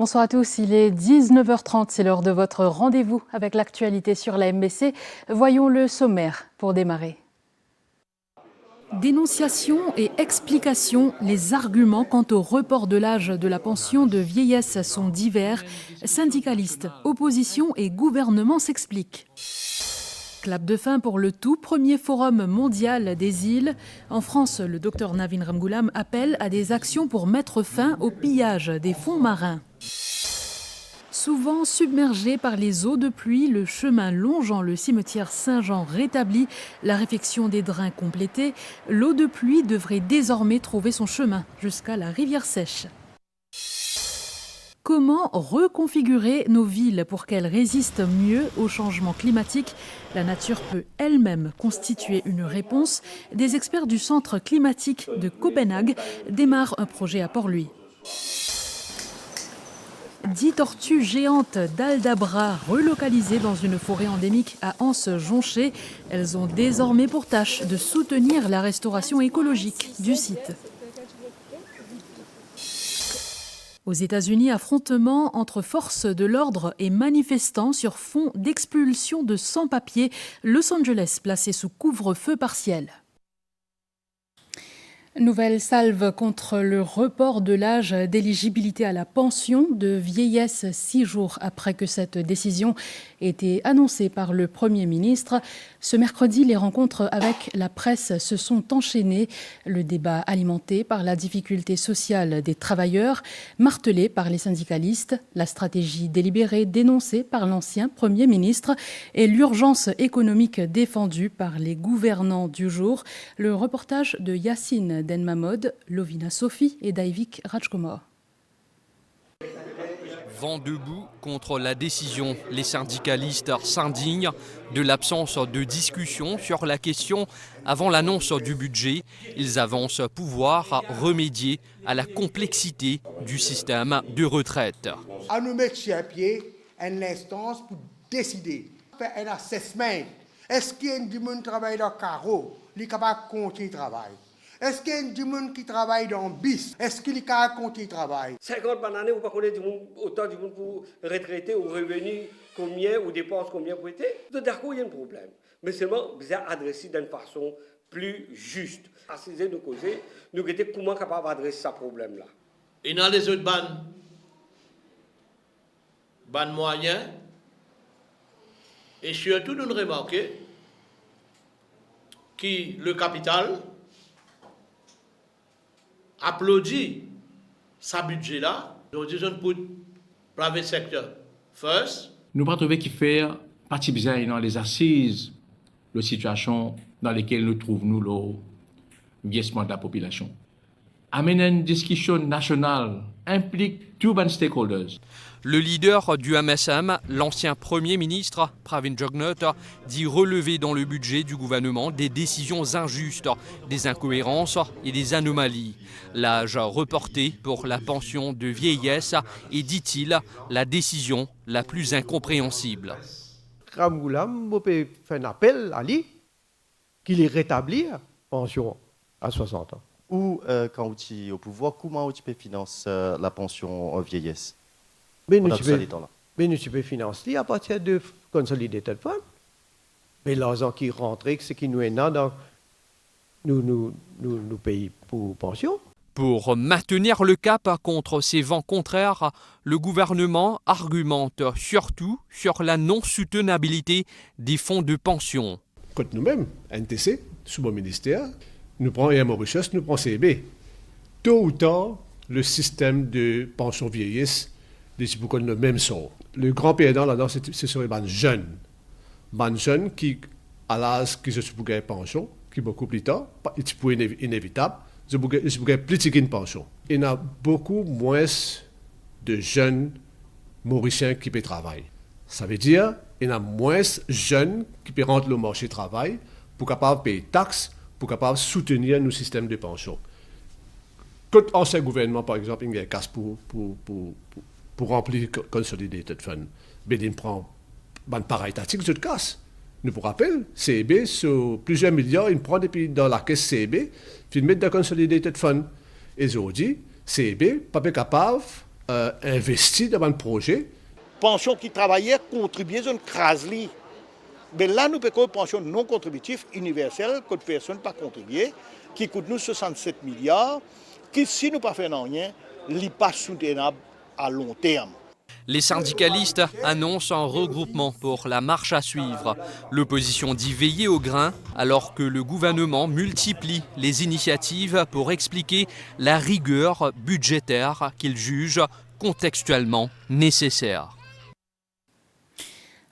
Bonsoir à tous, il est 19h30, c'est l'heure de votre rendez-vous avec l'actualité sur la MBC. Voyons le sommaire pour démarrer. Dénonciation et explication, les arguments quant au report de l'âge de la pension de vieillesse sont divers. Syndicalistes, opposition et gouvernement s'expliquent. Clap de fin pour le tout premier forum mondial des îles. En France, le docteur Navin Ramgoolam appelle à des actions pour mettre fin au pillage des fonds marins. Souvent submergé par les eaux de pluie, le chemin longeant le cimetière Saint-Jean rétabli, la réfection des drains complétée, l'eau de pluie devrait désormais trouver son chemin jusqu'à la rivière Sèche. Comment reconfigurer nos villes pour qu'elles résistent mieux au changement climatique? La nature peut elle-même constituer une réponse. Des experts du Centre climatique de Copenhague démarrent un projet à Port-Louis. 10 tortues géantes d'Aldabra relocalisées dans une forêt endémique à Anse-Jonchée. Elles ont désormais pour tâche de soutenir la restauration écologique du site. Aux États-Unis, affrontement entre forces de l'ordre et manifestants sur fond d'expulsion de sans-papiers. Los Angeles placé sous couvre-feu partiel. Nouvelle salve contre le report de l'âge d'éligibilité à la pension de vieillesse 6 jours après que cette décision ait été annoncée par le Premier ministre. Ce mercredi, les rencontres avec la presse se sont enchaînées. Le débat alimenté par la difficulté sociale des travailleurs, martelé par les syndicalistes, la stratégie délibérée dénoncée par l'ancien Premier ministre et l'urgence économique défendue par les gouvernants du jour. Le reportage de Yacine Denmamod, Lovina Sophie et Daivik Rajkumar. Vent debout contre la décision. Les syndicalistes s'indignent de l'absence de discussion sur la question avant l'annonce du budget. Ils avancent pouvoir remédier à la complexité du système de retraite. À nous mettre sur pied une instance pour décider, faire un assessment. Est-ce qu'il y a du monde qui travaille dans le carreau, qui est capable de continuer le travail? Est-ce qu'il y a du monde qui travaille dans le bis? Est-ce qu'il est capable de continuer le travail? 50 bananes, vous ne connaissez pas autant de monde pour retraiter ou revenu combien ou dépenses combien pour être. D'accord, il y a un problème. Mais seulement, vous avez adressé d'une façon plus juste. Assiser nos causes, nous sommes comment capables d'adresser ce problème-là. Et dans les autres bannes moyens, et surtout nous remarquons que le capital applaudit sa budget-là. Nous disons pour le private sector first. Nous pas trouver qu'il fait partie bizarre dans les assises, la situation dans laquelle nous trouvons le vieillissement de la population. Amener une discussion nationale implique tous les stakeholders. Le leader du MSM, l'ancien Premier ministre Pravin Jugnauth, dit relever dans le budget du gouvernement des décisions injustes, des incohérences et des anomalies. L'âge reporté pour la pension de vieillesse est, dit-il, la décision la plus incompréhensible. Ramgoolam peut faire un appel à lui qu'il rétablit la pension à 60 ans. Ou quand vous êtes au pouvoir, comment vous pouvez financer la pension vieillesse? Mais nous pouvons financer à partir de Consolidated Fund. Mais l'argent qui rentre, ce qui nous est dans nous payons pour pension. Pour maintenir le cap contre ces vents contraires, le gouvernement argumente surtout sur la non-soutenabilité des fonds de pension. Quand nous-mêmes, NTC, sous mon ministère, nous prenons Mauritius, nous prenons CEB. Tôt ou tard, le système de pension vieillesse, c'est pour le même sort. Le grand perdant là-dedans, ce serait les jeunes. Les jeunes qui, à l'âge qui se pour gagner pension, qui beaucoup plus tard, c'est pour inévitable, c'est pour gagner plus de pension. Il y a beaucoup moins de jeunes Mauriciens qui peuvent travailler. Ça veut dire qu'il y a moins de jeunes qui peuvent rentrer au marché du travail pour capable payer taxes, pour capable soutenir nos systèmes de pension. Quand l'ancien gouvernement, par exemple, il y a un casse pour remplir le Consolidated Fund, mais il prend une pareille tactique de casse. Nous vous rappelons, CEB, sur plusieurs milliards, il prend depuis dans la caisse CEB, puis il met dans le Consolidated Fund. Et aujourd'hui, CEB n'est pas capable investi dans le projet. Pension qui travaillait, contribuait, une crasli. Mais là, nous payons une pension non contributive universelle, que personne n'a pas contribué, qui coûte nous 67 milliards, qui, si nous ne faisons rien, n'est pas soutenable à long terme. Les syndicalistes annoncent un regroupement pour la marche à suivre. L'opposition dit veiller au grain alors que le gouvernement multiplie les initiatives pour expliquer la rigueur budgétaire qu'il juge contextuellement nécessaire.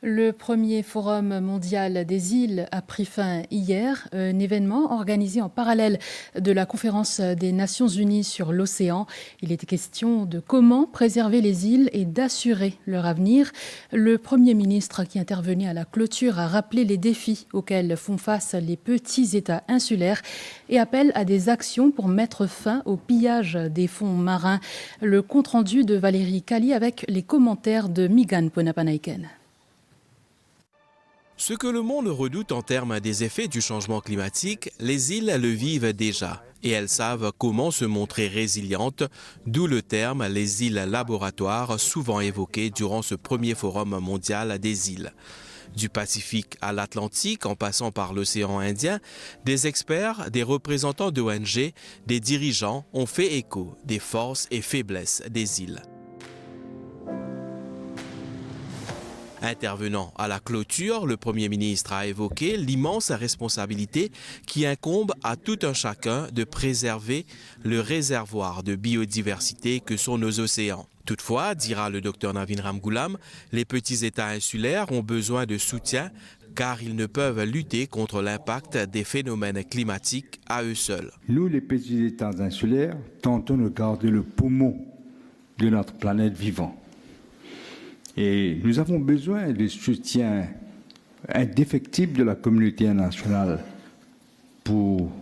Le premier forum mondial des îles a pris fin hier, un événement organisé en parallèle de la conférence des Nations Unies sur l'océan. Il était question de comment préserver les îles et d'assurer leur avenir. Le Premier ministre qui intervenait à la clôture a rappelé les défis auxquels font face les petits États insulaires et appelle à des actions pour mettre fin au pillage des fonds marins. Le compte-rendu de Valérie Kali avec les commentaires de Migan Ponapanaiken. Ce que le monde redoute en termes des effets du changement climatique, les îles le vivent déjà et elles savent comment se montrer résilientes, d'où le terme les îles laboratoires souvent évoqué durant ce premier forum mondial des îles. Du Pacifique à l'Atlantique, en passant par l'océan Indien, des experts, des représentants d'ONG, des dirigeants ont fait écho des forces et faiblesses des îles. Intervenant à la clôture, le Premier ministre a évoqué l'immense responsabilité qui incombe à tout un chacun de préserver le réservoir de biodiversité que sont nos océans. Toutefois, dira le Dr Navin Ramgoolam, les petits États insulaires ont besoin de soutien car ils ne peuvent lutter contre l'impact des phénomènes climatiques à eux seuls. Nous, les petits États insulaires, tentons de garder le poumon de notre planète vivant. Et nous avons besoin du soutien indéfectible de la communauté internationale pour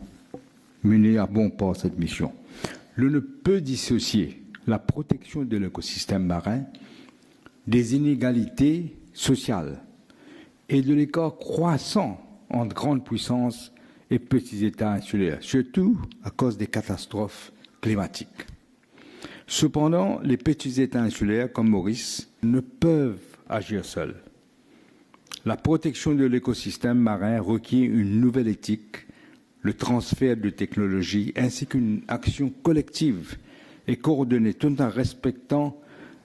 mener à bon port cette mission. L'on ne peut dissocier la protection de l'écosystème marin des inégalités sociales et de l'écart croissant entre grandes puissances et petits États insulaires, surtout à cause des catastrophes climatiques. Cependant, les petits États insulaires comme Maurice ne peuvent agir seuls. La protection de l'écosystème marin requiert une nouvelle éthique, le transfert de technologies ainsi qu'une action collective et coordonnée tout en respectant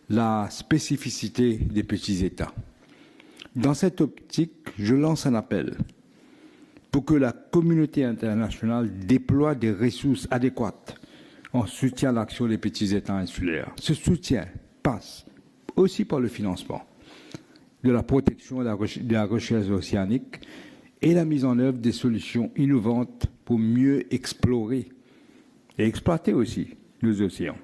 la spécificité des petits États. Dans cette optique, je lance un appel pour que la communauté internationale déploie des ressources adéquates en soutien à l'action des petits États insulaires. Ce soutien passe aussi par le financement de la protection de la recherche océanique et la mise en œuvre des solutions innovantes pour mieux explorer et exploiter aussi nos océans.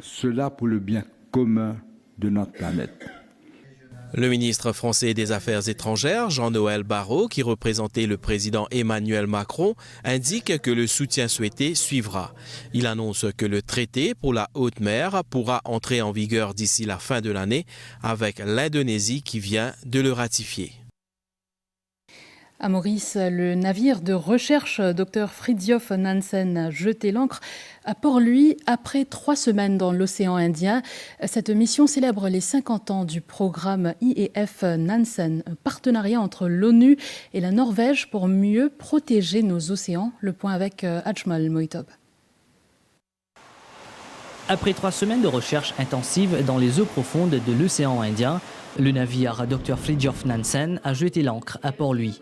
Cela pour le bien commun de notre planète. Le ministre français des Affaires étrangères, Jean-Noël Barrot, qui représentait le président Emmanuel Macron, indique que le soutien souhaité suivra. Il annonce que le traité pour la haute mer pourra entrer en vigueur d'ici la fin de l'année, avec l'Indonésie qui vient de le ratifier. À Maurice, le navire de recherche Dr Fridtjof Nansen a jeté l'ancre à Port-Louis après 3 semaines dans l'océan Indien. Cette mission célèbre les 50 ans du programme IEF Nansen, un partenariat entre l'ONU et la Norvège pour mieux protéger nos océans. Le point avec Ajmal Moitob. Après 3 semaines de recherche intensive dans les eaux profondes de l'océan Indien, le navire Dr Fridtjof Nansen a jeté l'ancre à Port-Louis.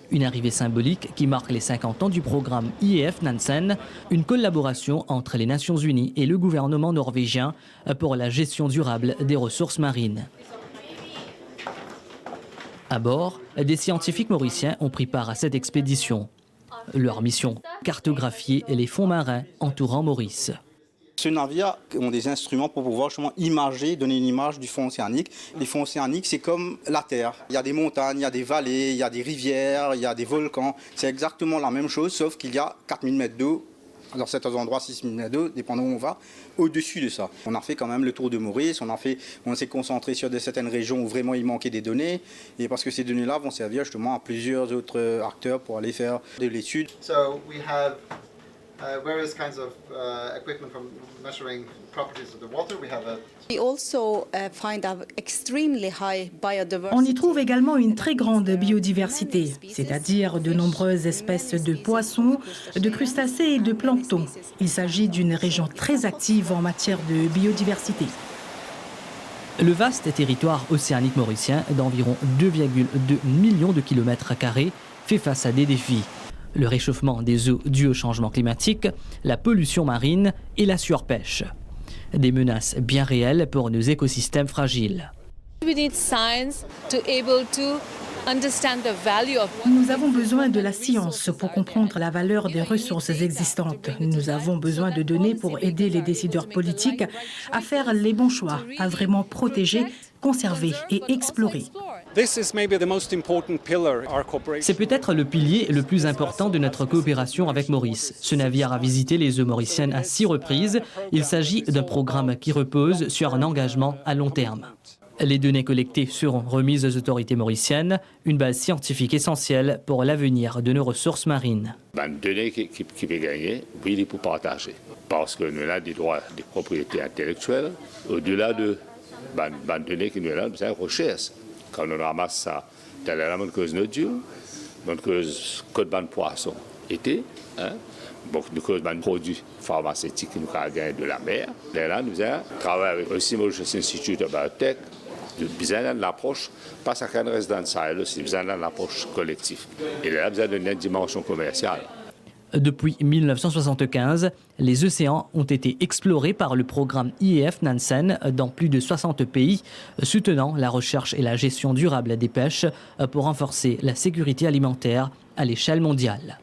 Une arrivée symbolique qui marque les 50 ans du programme IEF Nansen, une collaboration entre les Nations Unies et le gouvernement norvégien pour la gestion durable des ressources marines. À bord, des scientifiques mauriciens ont pris part à cette expédition. Leur mission, cartographier les fonds marins entourant Maurice. Ces navires ont des instruments pour pouvoir justement imager, donner une image du fond océanique. Les fonds océaniques, c'est comme la Terre. Il y a des montagnes, il y a des vallées, il y a des rivières, il y a des volcans. C'est exactement la même chose, sauf qu'il y a 4000 mètres d'eau, dans certains endroits 6000 mètres d'eau, dépendant où on va, au-dessus de ça. On a fait quand même le tour de Maurice, on s'est concentré sur certaines régions où vraiment il manquait des données, et parce que ces données-là vont servir justement à plusieurs autres acteurs pour aller faire de l'étude. So we have various kinds of equipment from measuring properties of the water. We have a On y trouve également une très grande biodiversité, c'est-à-dire de nombreuses espèces de poissons, de crustacés et de plancton. Il s'agit d'une région très active en matière de biodiversité. Le vaste territoire océanique mauricien d'environ 2,2 millions de kilomètres carrés fait face à des défis. Le réchauffement des eaux dû au changement climatique, la pollution marine et la surpêche. Des menaces bien réelles pour nos écosystèmes fragiles. Nous avons besoin de la science pour comprendre la valeur des ressources existantes. Nous avons besoin de données pour aider les décideurs politiques à faire les bons choix, à vraiment protéger, conserver et explorer. C'est peut-être le pilier le plus important de notre coopération avec Maurice. Ce navire a visité les eaux mauriciennes à 6 reprises. Il s'agit d'un programme qui repose sur un engagement à long terme. Les données collectées seront remises aux autorités mauriciennes, une base scientifique essentielle pour l'avenir de nos ressources marines. Les données qui peuvent gagner, oui, il faut partager. Parce que nous avons des droits de propriété intellectuelle, au-delà de les données que nous avons, c'est la recherche. Quand on ramasse ça, dans la même cause de Dieu, donc code de poisson été, donc nous cause de produits pharmaceutiques que nous avons gagné de la mer. Là, nous avons travaillé avec aussi Mauritius Institute of Biotech, besoin de l'approche, pas chacun reste dans le Sahel, c'est besoin de l'approche collective. Et là, besoin d'une dimension commerciale. Depuis 1975, les océans ont été explorés par le programme IEF Nansen dans plus de 60 pays, soutenant la recherche et la gestion durable des pêches pour renforcer la sécurité alimentaire à l'échelle mondiale.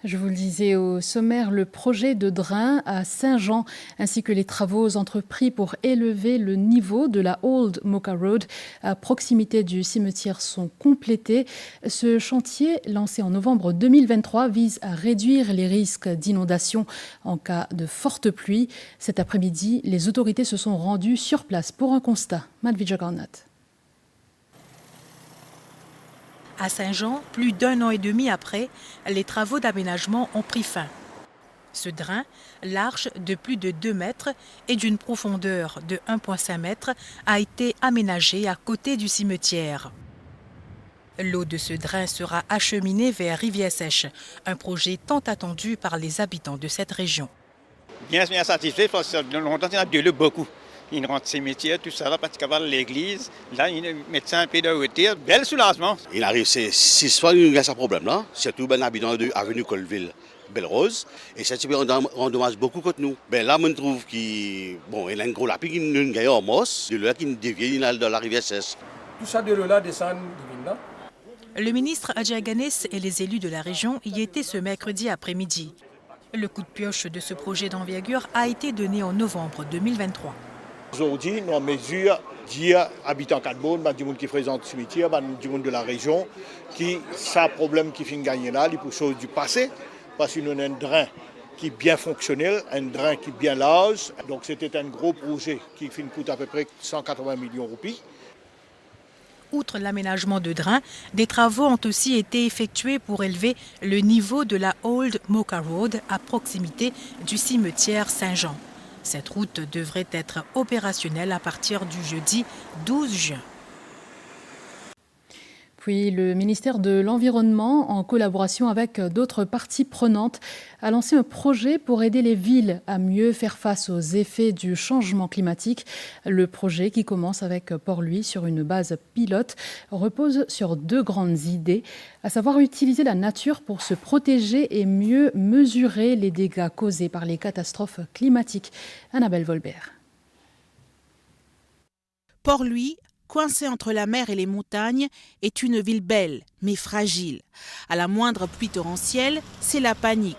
Je vous le disais au sommaire, le projet de drain à Saint-Jean ainsi que les travaux entrepris pour élever le niveau de la Old Moka Road à proximité du cimetière sont complétés. Ce chantier, lancé en novembre 2023, vise à réduire les risques d'inondation en cas de forte pluie. Cet après-midi, les autorités se sont rendues sur place pour un constat. Madhvi Jagannath. À Saint-Jean, plus d'1 an et demi après, les travaux d'aménagement ont pris fin. Ce drain, large de plus de 2 mètres et d'une profondeur de 1,5 mètre, a été aménagé à côté du cimetière. L'eau de ce drain sera acheminée vers Rivière-Sèche, un projet tant attendu par les habitants de cette région. Bien satisfait parce que longtemps, on a gueulé beaucoup. Il rentre cimetière, tout ça, là, parce qu'il y a l'église. Là, il met un peu de hauteur. Bel soulagement. Il arrive 6 fois qu'il y a ce problème-là, surtout ben habitant de l'avenue Colville, Belle-Rose. Et ça endommage beaucoup contre nous. Ben là, on trouve qu'il y a un gros lapis qui nous gagne en mosse, de là qui dévie dans la rivière Sèche. Tout ça de là descend là. Le ministre Adja Ganès et les élus de la région y étaient ce mercredi après-midi. Le coup de pioche de ce projet d'envergure a été donné en novembre 2023. Aujourd'hui, nous mesure dire habitants Cadbone, du monde qui présente le cimetière, du monde de la région, qui ça problème qui finit gagner là, les choses du passé, parce que nous avons un drain qui est bien fonctionnel, un drain qui est bien large. Donc c'était un gros projet qui coûte à peu près 180 millions de roupies. Outre l'aménagement de drains, des travaux ont aussi été effectués pour élever le niveau de la Old Moka Road à proximité du cimetière Saint-Jean. Cette route devrait être opérationnelle à partir du jeudi 12 juin. Puis le ministère de l'Environnement, en collaboration avec d'autres parties prenantes, a lancé un projet pour aider les villes à mieux faire face aux effets du changement climatique. Le projet, qui commence avec Port-Louis sur une base pilote, repose sur 2 grandes idées, à savoir utiliser la nature pour se protéger et mieux mesurer les dégâts causés par les catastrophes climatiques. Annabelle Volbert. Port-Louis, coincé entre la mer et les montagnes, est une ville belle, mais fragile. À la moindre pluie torrentielle, c'est la panique.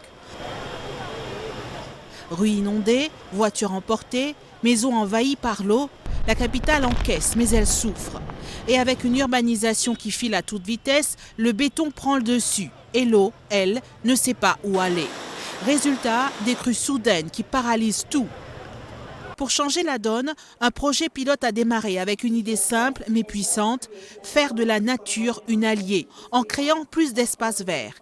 Rues inondées, voitures emportées, maisons envahies par l'eau, la capitale encaisse, mais elle souffre. Et avec une urbanisation qui file à toute vitesse, le béton prend le dessus. Et l'eau, elle, ne sait pas où aller. Résultat, des crues soudaines qui paralysent tout. Pour changer la donne, un projet pilote a démarré avec une idée simple mais puissante, faire de la nature une alliée, en créant plus d'espaces verts.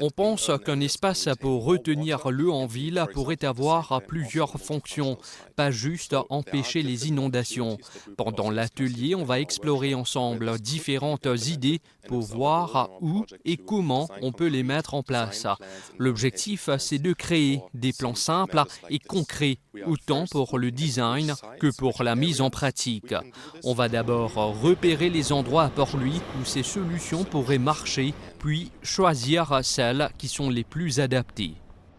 On pense qu'un espace pour retenir l'eau en ville pourrait avoir plusieurs fonctions, pas juste empêcher les inondations. Pendant l'atelier, on va explorer ensemble différentes idées pour voir où et comment on peut les mettre en place. L'objectif, c'est de créer des plans simples et concrets, autant pour le design que pour la mise en pratique. On va d'abord repérer les endroits à Port-Louis où ces solutions pourraient marcher, puis choisir celles qui sont les plus adaptées.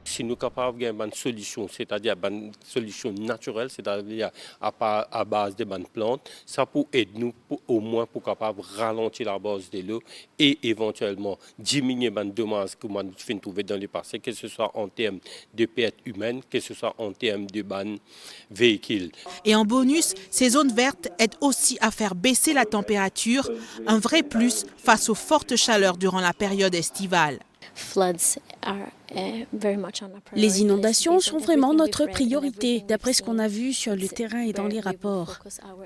Si nous sommes capables d'avoir une solution, c'est-à-dire une solution naturelle, c'est-à-dire à base de bonnes plantes, ça peut aider nous au moins pour capable ralentir la base de l'eau et éventuellement diminuer les dommages que nous finissons trouver dans les passés, que ce soit en termes de pertes humaines, que ce soit en termes de bonnes véhicules. Et en bonus, ces zones vertes aident aussi à faire baisser la température, un vrai plus face aux fortes chaleurs durant la période estivale. Les inondations sont vraiment notre priorité, d'après ce qu'on a vu sur le terrain et dans les rapports.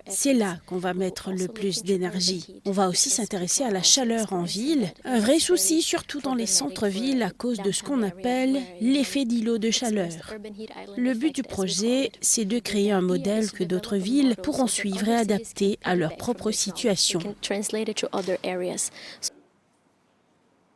C'est là qu'on va mettre le plus d'énergie. On va aussi s'intéresser à la chaleur en ville, un vrai souci surtout dans les centres-villes à cause de ce qu'on appelle l'effet d'îlot de chaleur. Le but du projet, c'est de créer un modèle que d'autres villes pourront suivre et adapter à leur propre situation.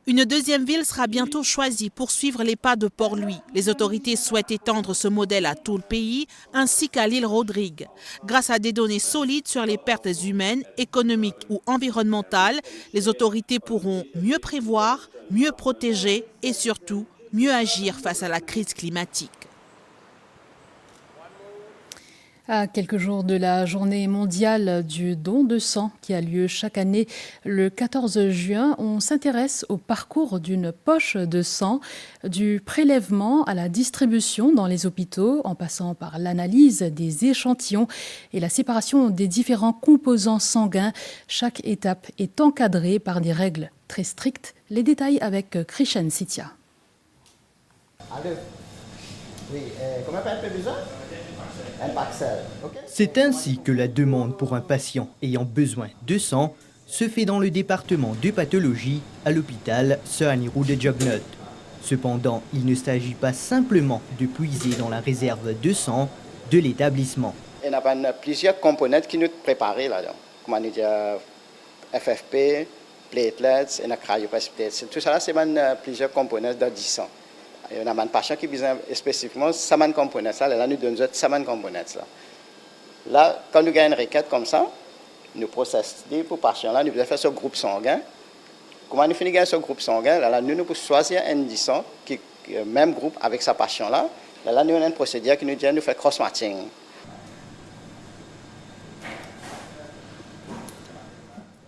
Une deuxième ville sera bientôt choisie pour suivre les pas de Port-Louis. Les autorités souhaitent étendre ce modèle à tout le pays, ainsi qu'à l'île Rodrigue. Grâce à des données solides sur les pertes humaines, économiques ou environnementales, les autorités pourront mieux prévoir, mieux protéger et surtout mieux agir face à la crise climatique. À quelques jours de la journée mondiale du don de sang qui a lieu chaque année le 14 juin, on s'intéresse au parcours d'une poche de sang, du prélèvement à la distribution dans les hôpitaux, en passant par l'analyse des échantillons et la séparation des différents composants sanguins. Chaque étape est encadrée par des règles très strictes. Les détails avec Krishan Sitia. Comment besoin? C'est ainsi que la demande pour un patient ayant besoin de sang se fait dans le département de pathologie à l'hôpital Sir Anirudh de Jugnauth. Cependant, il ne s'agit pas simplement de puiser dans la réserve de sang de l'établissement. Il y a plusieurs composantes qui nous préparent là-dedans. Comme on dit, FFP, platelets et cryoprécipitations. Tout ça, c'est plusieurs composantes de 10 sang. Il y a un patient qui a besoin spécifiquement de ces composantes. Là, nous donnons ces composantes. Là, quand nous gagnons une requête comme ça, nous procédons pour le patient-là, nous devons faire ce groupe sanguin. Comment nous finissons ce groupe sanguin? Là, nous pouvons choisir un 10 sang qui est le même groupe avec ce patient-là. Là, nous avons un procédure qui nous dit de faire cross-matching.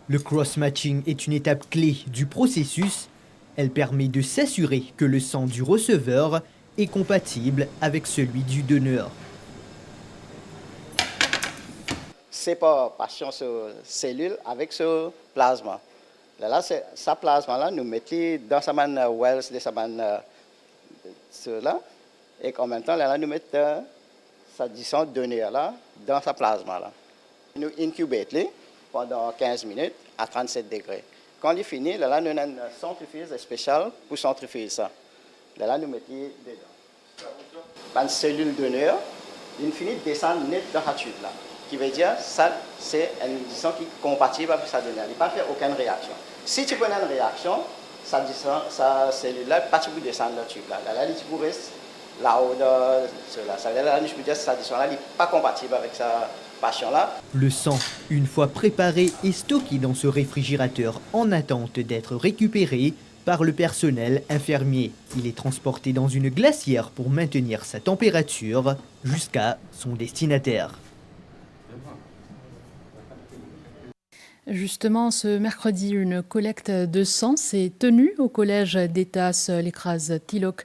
Le cross-matching est une étape clé du processus. Elle permet de s'assurer que le sang du receveur est compatible avec celui du donneur. C'est pas patient sur cellule avec ce plasma. Là, ce plasma-là, nous mettons dans sa main wells de sa main cela, et en même temps, là, nous mettons sa disant donneur-là dans sa plasma-là. Nous incubons pendant 15 minutes à 37 degrés. Quand il finit, là, nous avons un centrifuge spécial pour centrifuger ça. Là, nous mettons dedans. Une cellule donneur, il finit de descendre net dans la tube là. Qui veut dire ça, c'est une disant qui est compatible avec sa donneur. Il ne va faire aucune réaction. Si tu prends une réaction, sa cellule-là, pas tu peux descendre dans la tube là. Là, tu peux rester là-haut de cela. Ça veut dire là, je peux dire que sa disant-là n'est pas compatible avec sa patient-là. Le sang, une fois préparé, est stocké dans ce réfrigérateur en attente d'être récupéré par le personnel infirmier. Il est transporté dans une glacière pour maintenir sa température jusqu'à son destinataire. Justement, ce mercredi, une collecte de sang s'est tenue au collège d'Étas Lekraz Tilok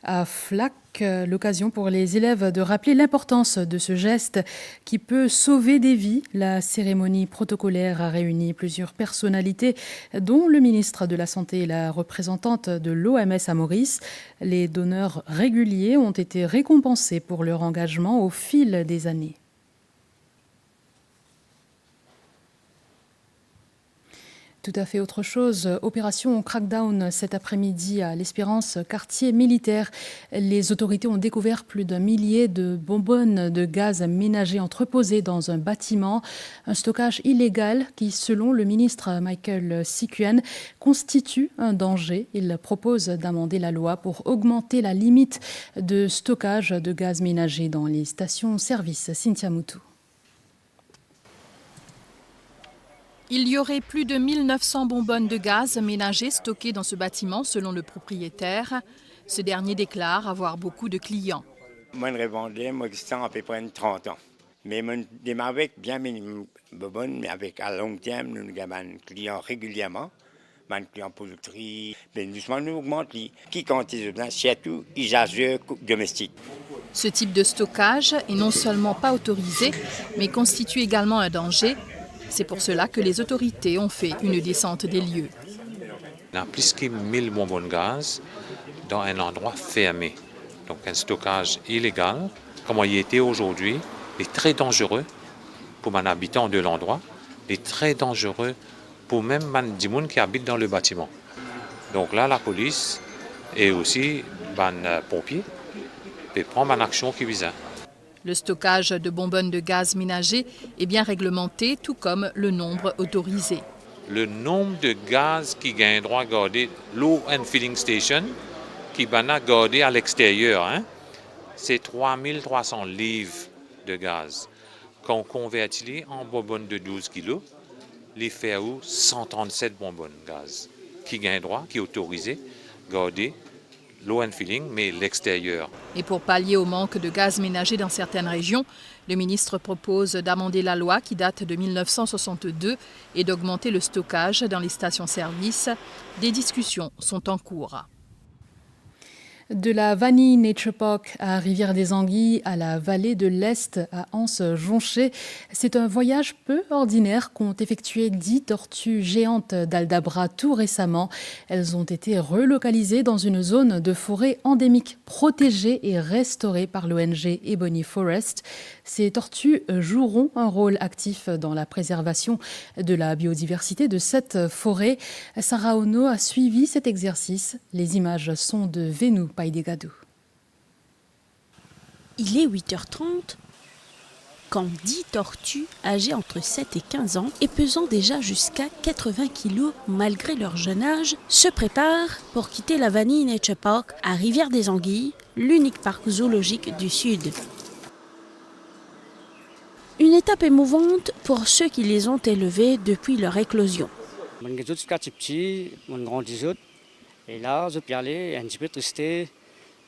à Flac. L'occasion pour les élèves de rappeler l'importance de ce geste qui peut sauver des vies. La cérémonie protocolaire a réuni plusieurs personnalités, dont le ministre de la Santé et la représentante de l'OMS à Maurice. Les donneurs réguliers ont été récompensés pour leur engagement au fil des années. Tout à fait autre chose. Opération crackdown cet après-midi à l'Espérance, quartier militaire. Les autorités ont découvert plus d'1 millier de bonbonnes de gaz ménager entreposées dans un bâtiment. Un stockage illégal qui, selon le ministre Michael Sikuen, constitue un danger. Il propose d'amender la loi pour augmenter la limite de stockage de gaz ménager dans les stations-service. Cynthia Moutou. Il y aurait plus de 1900 bonbonnes de gaz ménager stockées dans ce bâtiment, selon le propriétaire. Ce dernier déclare avoir beaucoup de clients. Moi, je revendais, moi, à peu près 30 ans. Mais je démarre avec bien mes bonbonnes, mais avec à long terme, nous avons des clients régulièrement. Des clients poultry, mais doucement, nous augmentons. Qui, quand ils ont surtout, ils assurent domestique. Ce type de stockage est non seulement pas autorisé, mais constitue également un danger. C'est pour cela que les autorités ont fait une descente des lieux. Il y a plus que 1000 bonbons de gaz dans un endroit fermé. Donc un stockage illégal, comme il était aujourd'hui, est très dangereux pour les habitants de l'endroit, est très dangereux pour même les gens qui habitent dans le bâtiment. Donc là, la police et aussi les pompiers peuvent prendre une action qui vise. Le stockage de bonbonnes de gaz ménager est bien réglementé, tout comme le nombre autorisé. Le nombre de gaz qui gagne droit à garder l'eau and filling station, qui va garder à l'extérieur, c'est 3300 livres de gaz. Quand on convertit en bonbonnes de 12 kg, les fait 137 bonbonnes de gaz qui gagne droit, qui est autorisé, garder l'eau and filling, mais l'extérieur. Et pour pallier au manque de gaz ménager dans certaines régions, le ministre propose d'amender la loi qui date de 1962 et d'augmenter le stockage dans les stations-service. Des discussions sont en cours. De la Vanille Nature Park à Rivière-des-Anguilles à la vallée de l'Est à Anse-Jonché, c'est un voyage peu ordinaire qu'ont effectué 10 tortues géantes d'Aldabra tout récemment. Elles ont été relocalisées dans une zone de forêt endémique protégée et restaurée par l'ONG Ebony Forest. Ces tortues joueront un rôle actif dans la préservation de la biodiversité de cette forêt. Sarah Ono a suivi cet exercice. Les images sont de Vénou Païdégadou. Il est 8h30 quand 10 tortues âgées entre 7 et 15 ans et pesant déjà jusqu'à 80 kg malgré leur jeune âge se préparent pour quitter la Vanille Nature Park à Rivière-des-Anguilles, l'unique parc zoologique du Sud. Une étape émouvante pour ceux qui les ont élevées depuis leur éclosion. Et là, je peux aller un petit peu triste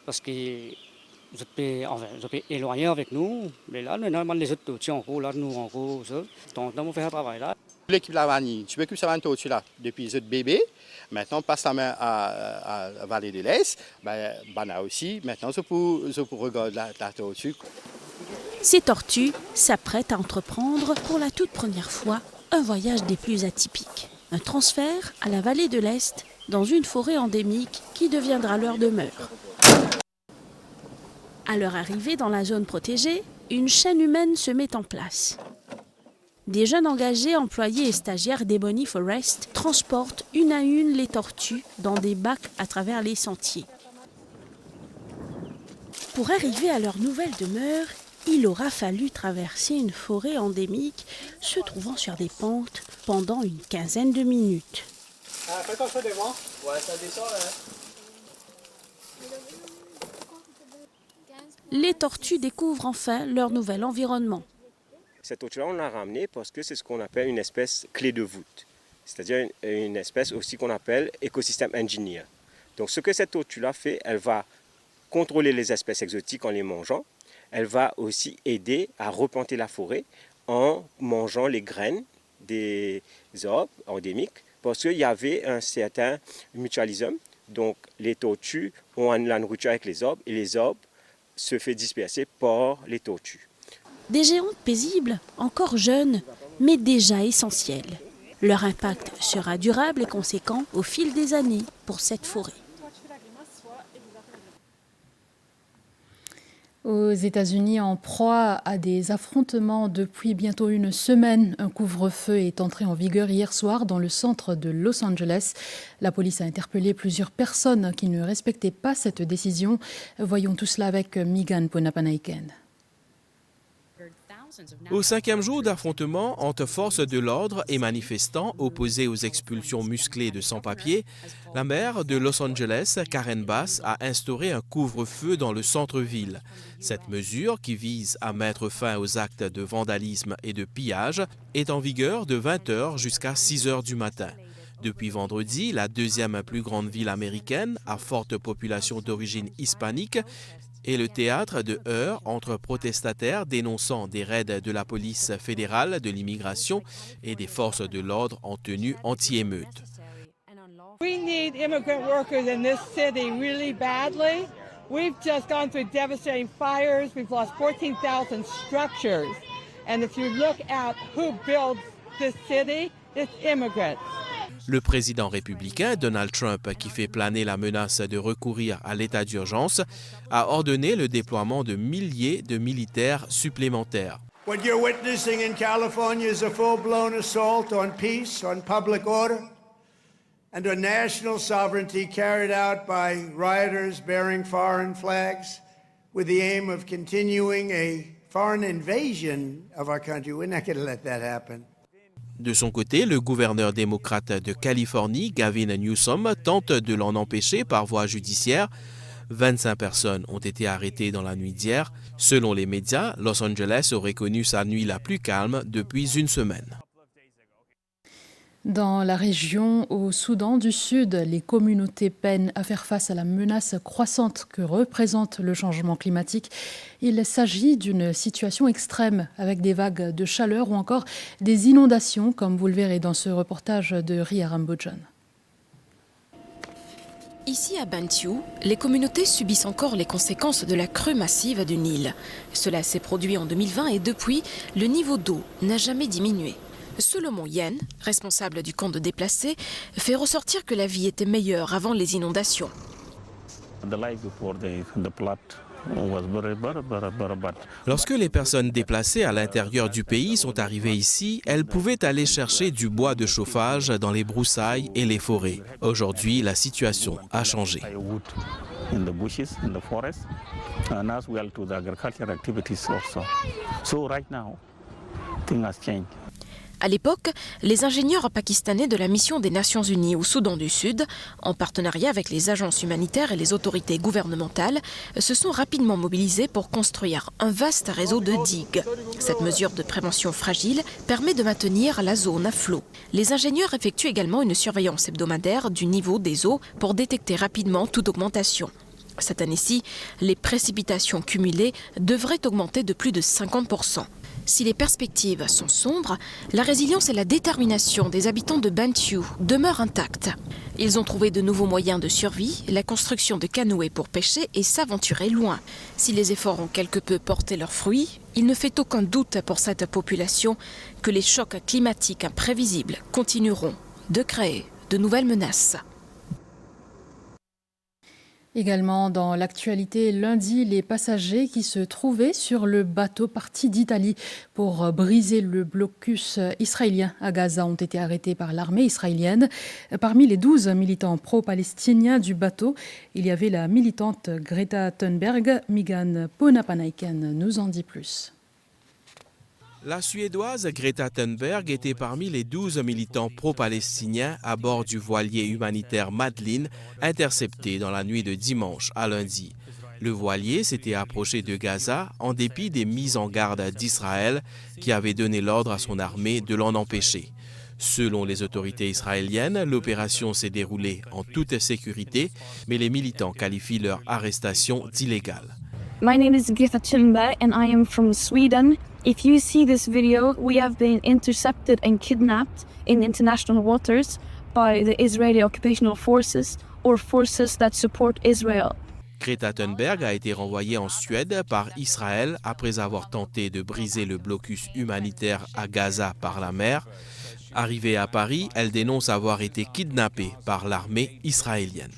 parce que je peux éloigner avec nous. Mais là, normalement, les autres tortues en gros, là, nous en gros, donc on fait un travail là. L'équipe de la Vanille, tu peux que ça va tortue là depuis les autres bébés. Maintenant, passe la main à Vallée de l'Est. Là aussi, maintenant, je peux regarder la tortue. Ces tortues s'apprêtent à entreprendre pour la toute première fois un voyage des plus atypiques. Un transfert à la Vallée de l'Est dans une forêt endémique qui deviendra leur demeure. À leur arrivée dans la zone protégée, une chaîne humaine se met en place. Des jeunes engagés, employés et stagiaires d'Ebony Forest transportent une à une les tortues dans des bacs à travers les sentiers. Pour arriver à leur nouvelle demeure, il aura fallu traverser une forêt endémique se trouvant sur des pentes pendant une quinzaine de minutes. Fais attention devant. Ouais, ça descend là. Les tortues découvrent enfin leur nouvel environnement. Cette tortue-là, on l'a ramenée parce que c'est ce qu'on appelle une espèce clé de voûte. C'est-à-dire une espèce aussi qu'on appelle écosystème engineer. Donc ce que cette tortue-là fait, elle va contrôler les espèces exotiques en les mangeant. Elle va aussi aider à replanter la forêt en mangeant les graines des arbres endémiques parce qu'il y avait un certain mutualisme. Donc les tortues ont la nourriture avec les arbres et les arbres se font disperser par les tortues. Des géantes paisibles, encore jeunes, mais déjà essentielles. Leur impact sera durable et conséquent au fil des années pour cette forêt. Aux États-Unis, en proie à des affrontements depuis bientôt une semaine, un couvre-feu est entré en vigueur hier soir dans le centre de Los Angeles. La police a interpellé plusieurs personnes qui ne respectaient pas cette décision. Voyons tout cela avec Megan Ponapanaiken. Au 5e jour d'affrontement entre forces de l'ordre et manifestants opposés aux expulsions musclées de sans-papiers, la maire de Los Angeles, Karen Bass, a instauré un couvre-feu dans le centre-ville. Cette mesure, qui vise à mettre fin aux actes de vandalisme et de pillage, est en vigueur de 20h jusqu'à 6h du matin. Depuis vendredi, la deuxième plus grande ville américaine, à forte population d'origine hispanique, et le théâtre de heurts entre protestataires dénonçant des raids de la police fédérale de l'immigration et des forces de l'ordre en tenue anti-émeute. We need immigrant workers in this city really badly. We've just gone through devastating fires. We've lost 14,000 structures. And if you look at who builds this city, it's immigrants. Le président républicain Donald Trump, qui fait planer la menace de recourir à l'état d'urgence, a ordonné le déploiement de milliers de militaires supplémentaires. What you're witnessing in California is a full-blown assault on peace, on public order, and on national sovereignty carried out by rioters bearing foreign flags with the aim of continuing a foreign invasion of our country. We're not going to let that happen. De son côté, le gouverneur démocrate de Californie, Gavin Newsom, tente de l'en empêcher par voie judiciaire. 25 personnes ont été arrêtées dans la nuit d'hier. Selon les médias, Los Angeles aurait connu sa nuit la plus calme depuis une semaine. Dans la région, au Soudan du Sud, les communautés peinent à faire face à la menace croissante que représente le changement climatique. Il s'agit d'une situation extrême avec des vagues de chaleur ou encore des inondations, comme vous le verrez dans ce reportage de Ria Rambojan. Ici à Bantiu, les communautés subissent encore les conséquences de la crue massive du Nil. Cela s'est produit en 2020 et depuis, le niveau d'eau n'a jamais diminué. Solomon Yen, responsable du camp de déplacés, fait ressortir que la vie était meilleure avant les inondations. Lorsque les personnes déplacées à l'intérieur du pays sont arrivées ici, elles pouvaient aller chercher du bois de chauffage dans les broussailles et les forêts. Aujourd'hui, la situation a changé. À l'époque, les ingénieurs pakistanais de la mission des Nations Unies au Soudan du Sud, en partenariat avec les agences humanitaires et les autorités gouvernementales, se sont rapidement mobilisés pour construire un vaste réseau de digues. Cette mesure de prévention fragile permet de maintenir la zone à flot. Les ingénieurs effectuent également une surveillance hebdomadaire du niveau des eaux pour détecter rapidement toute augmentation. Cette année-ci, les précipitations cumulées devraient augmenter de plus de 50%. Si les perspectives sont sombres, la résilience et la détermination des habitants de Bantiu demeurent intactes. Ils ont trouvé de nouveaux moyens de survie, la construction de canoës pour pêcher et s'aventurer loin. Si les efforts ont quelque peu porté leurs fruits, il ne fait aucun doute pour cette population que les chocs climatiques imprévisibles continueront de créer de nouvelles menaces. Également dans l'actualité, lundi, les passagers qui se trouvaient sur le bateau parti d'Italie pour briser le blocus israélien à Gaza ont été arrêtés par l'armée israélienne. Parmi les 12 militants pro-palestiniens du bateau, il y avait la militante Greta Thunberg. Megan Ponapanaiken nous en dit plus. La Suédoise Greta Thunberg était parmi les 12 militants pro-palestiniens à bord du voilier humanitaire Madeleine, intercepté dans la nuit de dimanche à lundi. Le voilier s'était approché de Gaza en dépit des mises en garde d'Israël qui avait donné l'ordre à son armée de l'en empêcher. Selon les autorités israéliennes, l'opération s'est déroulée en toute sécurité, mais les militants qualifient leur arrestation d'illégale. My name is Greta Thunberg and I am from Sweden. If you see this video, we have been intercepted and kidnapped in international waters by the Israeli occupational forces or forces that support Israel. Greta Thunberg a été renvoyée en Suède par Israël après avoir tenté de briser le blocus humanitaire à Gaza par la mer. Arrivée à Paris, elle dénonce avoir été kidnappée par l'armée israélienne.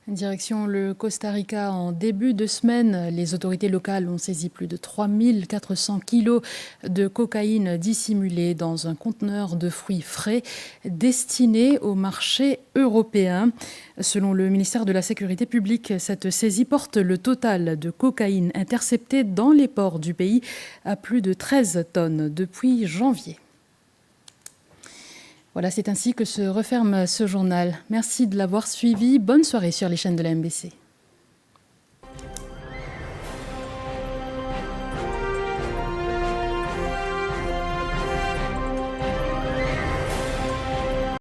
Direction le Costa Rica en début de semaine. Les autorités locales ont saisi plus de 3400 kilos de cocaïne dissimulée dans un conteneur de fruits frais destiné au marché européen. Selon le ministère de la Sécurité publique, cette saisie porte le total de cocaïne interceptée dans les ports du pays à plus de 13 tonnes depuis janvier. Voilà, c'est ainsi que se referme ce journal. Merci de l'avoir suivi. Bonne soirée sur les chaînes de la MBC.